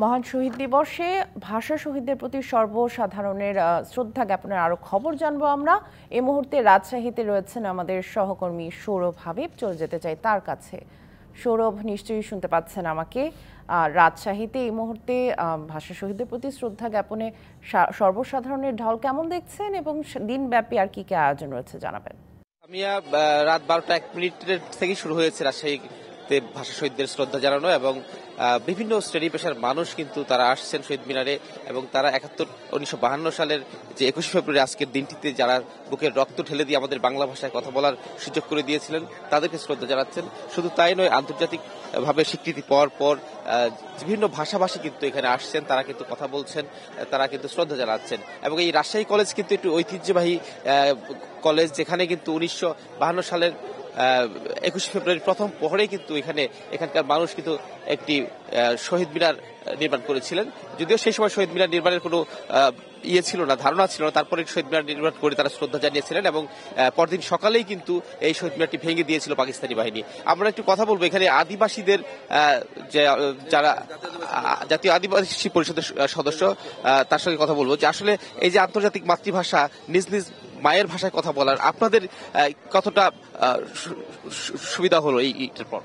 মহান শহীদ দিবসে ভাষা শহীদদের প্রতি সর্বসাধারণের শ্রদ্ধা জ্ঞাপনের আরো খবর জানবো আমরা। এই মুহূর্তে রাজশাহীতে রয়েছেন আমাদের সহকর্মী সৌরভ হাবিব, চলে যেতে চাই তার কাছে। সৌরভ, নিশ্চয়ই শুনতে পাচ্ছেন আমাকে। রাজশাহীতে এই মুহূর্তে ভাষা শহীদদের প্রতি শ্রদ্ধা জ্ঞাপনে সর্বসাধারণের ঢল কেমন দেখছেন এবং দিনব্যাপী আর কি কি আয়োজন রয়েছে জানাবেন। রাত 12:01 থেকে শুরু হয়েছে রাজশাহীতে ভাষা শহীদদের শ্রদ্ধা জানানো এবং বিভিন্ন শ্রেণী পেশার মানুষ কিন্তু তারা আসছেন শহীদ মিনারে এবং তারা 1952 সালের যে 21 ফেব্রুয়ারি আজকের দিনটিতে যারা বুকের রক্ত ঢেলে দিয়ে আমাদের বাংলা ভাষায় কথা বলার সুযোগ করে দিয়েছিলেন তাদেরকে শ্রদ্ধা জানাচ্ছেন। শুধু তাই নয়, আন্তর্জাতিক ভাবে স্বীকৃতি পাওয়ার পর বিভিন্ন ভাষাভাষী কিন্তু এখানে আসছেন, তারা কিন্তু কথা বলছেন, তারা কিন্তু শ্রদ্ধা জানাচ্ছেন। এবং এই রাজশাহী কলেজ কিন্তু একটু ঐতিহ্যবাহী কলেজ, যেখানে কিন্তু 1952 সালের 21 ফেব্রুয়ারি প্রথম প্রহরেই কিন্তু এখানকার মানুষ কিন্তু একটি শহীদ মিনার নির্মাণ করেছিলেন। যদিও সেই সময় শহীদ মিনার নির্মাণের কোনো ছিল না, ধারণা ছিল না, তারপরে শহীদ মিনার নির্মাণ করে তারা শ্রদ্ধা জানিয়েছিলেন এবং পরদিন সকালেই কিন্তু এই শহীদ মিনারটি ভেঙে দিয়েছিল পাকিস্তানি বাহিনী। আমরা একটু কথা বলবো এখানে আদিবাসীদের, যারা জাতীয় আদিবাসী পরিষদের সদস্য, তার সঙ্গে কথা বলবো যে আসলে এই যে আন্তর্জাতিক মাতৃভাষা নিজ নিজ মায়ের ভাষায় কথা বলার আপনাদের কতটা সুবিধা হলো এইটার পর?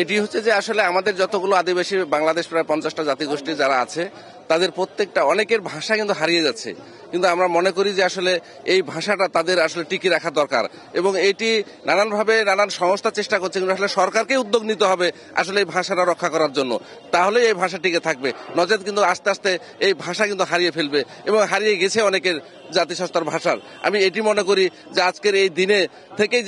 এটি হচ্ছে যে আসলে আমাদের যতগুলো আদিবাসী বাংলাদেশ প্রায় 50টা জাতিগোষ্ঠী যারা আছে তাদের প্রত্যেকটা অনেকের ভাষা কিন্তু হারিয়ে যাচ্ছে, কিন্তু আমরা মনে করি যে আসলে এই ভাষাটা তাদের আসলে টিকিয়ে রাখা দরকার এবং এটি নানানভাবে নানান সংস্থা চেষ্টা করছে, কিন্তু আসলে সরকারকে উদ্যোগ নিতে হবে আসলে এই ভাষাটা রক্ষা করার জন্য, তাহলে এই ভাষা টিকে থাকবে। নচেত কিন্তু আস্তে আস্তে এই ভাষা কিন্তু হারিয়ে ফেলবে এবং হারিয়ে গেছে অনেকের জাতিসত্তার ভাষার। আমি এটি মনে করি যে আজকের এই দিনে থেকেই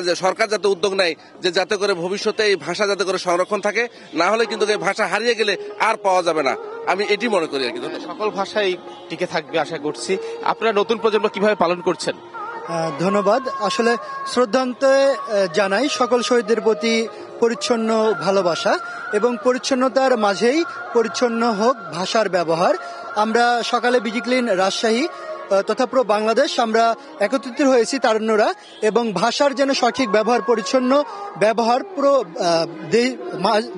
যে সরকার যাতে উদ্যোগ নেয় যে যাতে করে ভবিষ্যতে এই ভাষা যাতে করে সংরক্ষণ থাকে, না হলে কিন্তু এই ভাষা হারিয়ে গেলে আর পাওয়া যাবে না, আমি এটি মনে করি আর কি। সকল ভাষাই টিকে থাকবে আশা করছি। আপনারা নতুন প্রজন্ম কিভাবে পালন করছেন? ধন্যবাদ। আসলে শ্রদ্ধান্তে জানাই সকল শহীদদের প্রতি পরিচ্ছন্ন ভালোবাসা এবং পরিচ্ছন্নতার মাঝেই পরিচ্ছন্ন হোক ভাষার ব্যবহার। আমরা সকালে বিজিক্লিন রাজশাহী তথা পুরো বাংলাদেশ আমরা একত্রিত হয়েছি তারুণ্যরা, এবং ভাষার যেন সঠিক ব্যবহার, পরিচ্ছন্ন ব্যবহার পুরো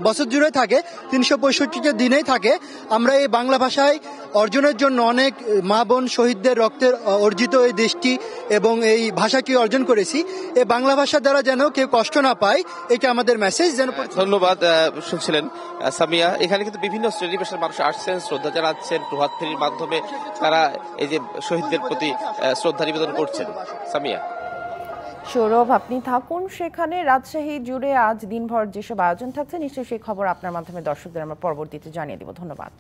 বছর জুড়ে থাকে, 365 দিনেই থাকে। আমরা এই বাংলা ভাষায় অর্জনের জন্য অনেক মা বোন শহীদদের রক্তের অর্জিত এই দেশটি এবং এই ভাষাটি অর্জন করেছি। এই বাংলা ভাষা দ্বারা যেন কেউ কষ্ট না পায়, এটা আমাদের মেসেজ। যেন ধন্যবাদ। শুনছিলেন সামিয়া, এখানে কিন্তু বিভিন্ন শ্রেণী পেশার মানুষ আসছেন, শ্রদ্ধা জানাচ্ছেন, প্রভাত ফেরির মাধ্যমে তারা এই যে শহীদদের প্রতি শ্রদ্ধা নিবেদন করছেন। সামিয়া, সৌরভ, আপনি থাকুন সেখানে। রাজশাহী জুড়ে আজ দিনভর যেসব আয়োজন থাকছে নিশ্চয়ই সেই খবর আপনার মাধ্যমে দর্শকদের আমরা পরবর্তীতে জানিয়ে দিব। ধন্যবাদ।